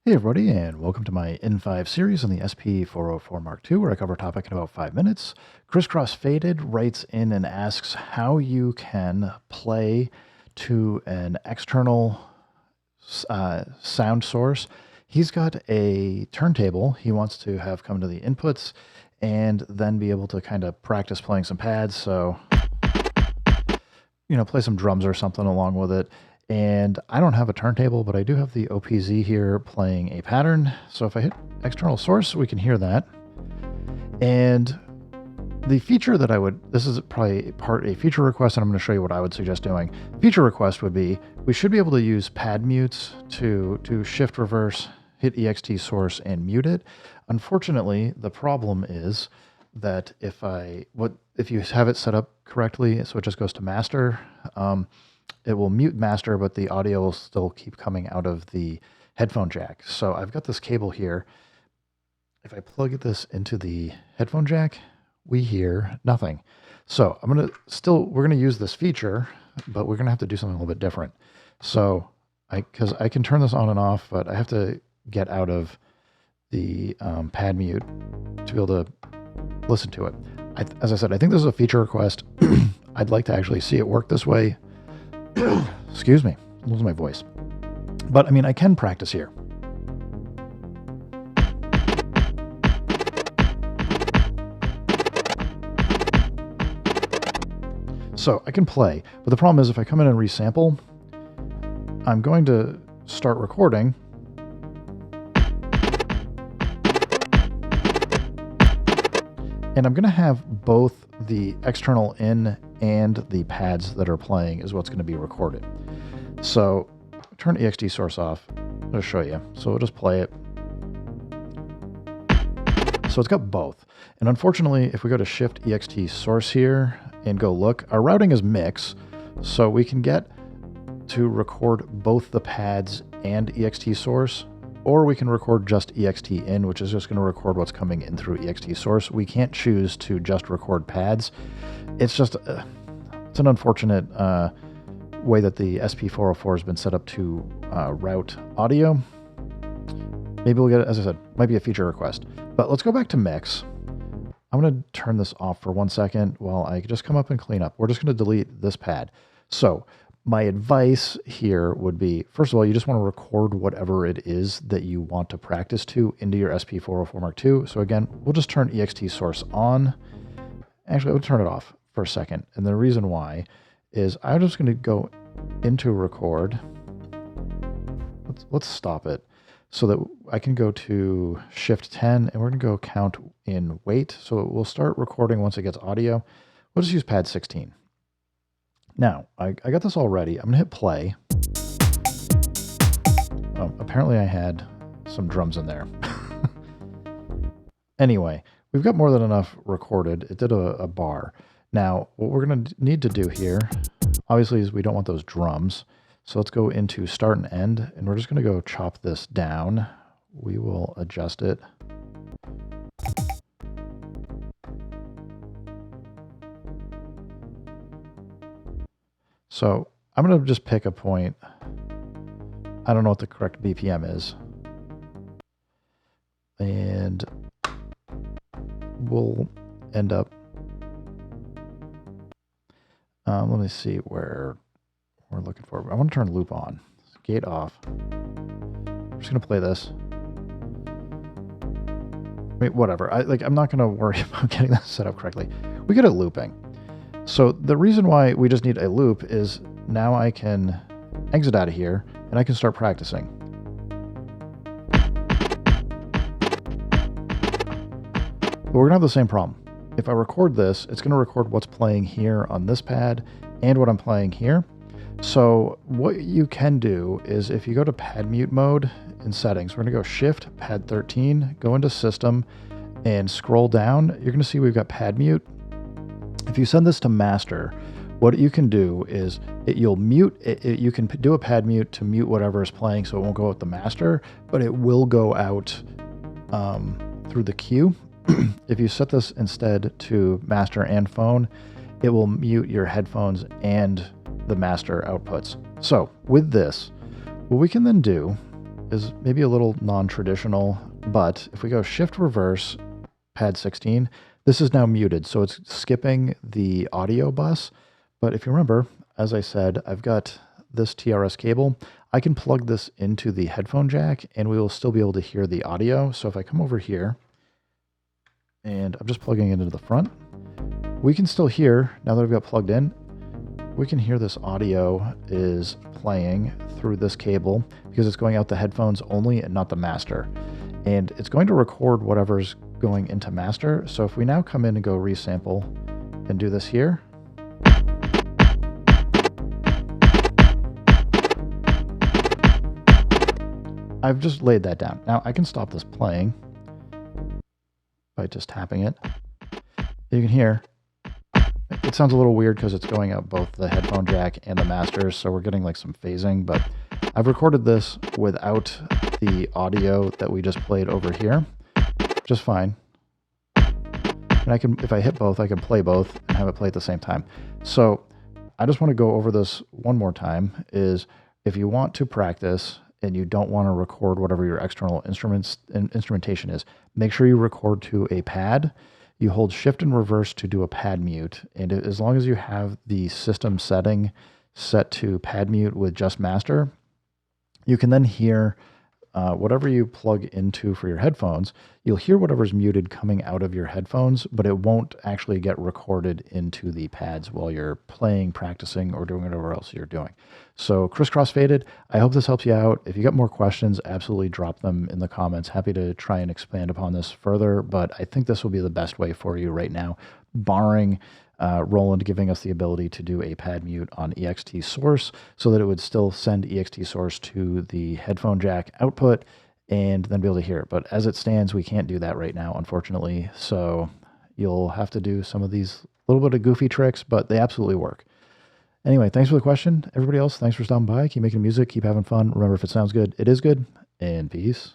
Hey everybody, and welcome to my N5 series on the SP404 Mark II, where I cover a topic in about 5 minutes. Crisscross Faded writes in and asks how you can play to an external sound source. He's got a turntable he wants to have come to the inputs and then be able to kind of practice playing some pads. So, play some drums or something along with it. And I don't have a turntable, but I do have the OPZ here playing a pattern. So if I hit external source, we can hear that. And the feature that this is probably a feature request, and I'm going to show you what I would suggest doing. Feature request would be, we should be able to use pad mutes to shift reverse, hit EXT source and mute it. Unfortunately, the problem is that if you have it set up correctly, so it just goes to master, it will mute master, but the audio will still keep coming out of the headphone jack. So I've got this cable here. If I plug this into the headphone jack, we hear nothing. So we're going to use this feature, but we're going to have to do something a little bit different. So because I can turn this on and off, but I have to get out of the pad mute to be able to listen to it. As I said, I think this is a feature request. I'd like to actually see it work this way. Excuse me, I'm losing my voice. But I can practice here. So I can play, but the problem is if I come in and resample, I'm going to start recording. And I'm going to have both the external in and the pads that are playing is what's going to be recorded. So turn EXT source off. I'll show you. So we'll just play it. So it's got both. And unfortunately, if we go to shift EXT source here and go look, our routing is mix. So we can get to record both the pads and EXT source, or we can record just EXT in, which is just going to record what's coming in through EXT source. We can't choose to just record pads. It's just, it's an unfortunate way that the SP404 has been set up to route audio. Maybe we'll get it, as I said, might be a feature request. But let's go back to mix. I'm going to turn this off for 1 second while I just come up and clean up. We're just going to delete this pad. So my advice here would be, first of all, you just want to record whatever it is that you want to practice to into your SP404 Mark II. So again, we'll just turn EXT source on. Actually, I would turn it off for a second. And the reason why is I'm just going to go into record. Let's stop it so that I can go to shift 10 and we're going to go count in wait. So we'll start recording once it gets audio. We'll just use pad 16. Now, I got this all ready. I'm going to hit play. Apparently I had some drums in there. Anyway, we've got more than enough recorded. It did a bar. Now, what we're going to need to do here, obviously, is we don't want those drums. So let's go into start and end, and we're just going to go chop this down. We will adjust it. So I'm going to just pick a point. I don't know what the correct BPM is. And we'll end up, let me see where we're looking for. I want to turn loop on, gate off. I'm just going to play this. Whatever. I'm not going to worry about getting that set up correctly. We get it looping. So the reason why we just need a loop is now I can exit out of here and I can start practicing. But we're going to have the same problem. If I record this, it's going to record what's playing here on this pad and what I'm playing here. So what you can do is if you go to pad mute mode in settings, we're going to go shift pad 13, go into system and scroll down. You're going to see we've got pad mute. If you send this to master, what you can do is you'll mute it. You can do a pad mute to mute whatever is playing, so it won't go out the master, but it will go out through the queue. If you set this instead to master and phone, it will mute your headphones and the master outputs. So with this, what we can then do is maybe a little non-traditional, but if we go shift reverse pad 16, this is now muted, so it's skipping the audio bus. But if you remember, as I said, I've got this TRS cable. I can plug this into the headphone jack and we will still be able to hear the audio. So if I come over here and I'm just plugging it into the front, we can still hear, now that I've got plugged in, we can hear this audio is playing through this cable because it's going out the headphones only and not the master. And it's going to record whatever's going into master. So if we now come in and go resample and do this here, I've just laid that down. Now I can stop this playing by just tapping it. You can hear it sounds a little weird because it's going out both the headphone jack and the masters, so we're getting like some phasing, but I've recorded this without the audio that we just played over here, just fine. And I can, if I hit both, I can play both and have it play at the same time. So I just want to go over this one more time, is if you want to practice and you don't want to record whatever your external instrumentation is, make sure you record to a pad. You hold shift and reverse to do a pad mute. And as long as you have the system setting set to pad mute with just master, you can then hear whatever you plug into for your headphones. You'll hear whatever's muted coming out of your headphones, but it won't actually get recorded into the pads while you're playing, practicing, or doing whatever else you're doing. So crisscross faded. I hope this helps you out. If you got more questions, absolutely drop them in the comments. Happy to try and expand upon this further, but I think this will be the best way for you right now, barring Roland giving us the ability to do a pad mute on EXT source so that it would still send EXT source to the headphone jack output and then be able to hear it. But as it stands, we can't do that right now, unfortunately. So you'll have to do some of these little bit of goofy tricks, but they absolutely work. Anyway, thanks for the question. Everybody else, thanks for stopping by. Keep making music, keep having fun. Remember, if it sounds good, it is good, and peace.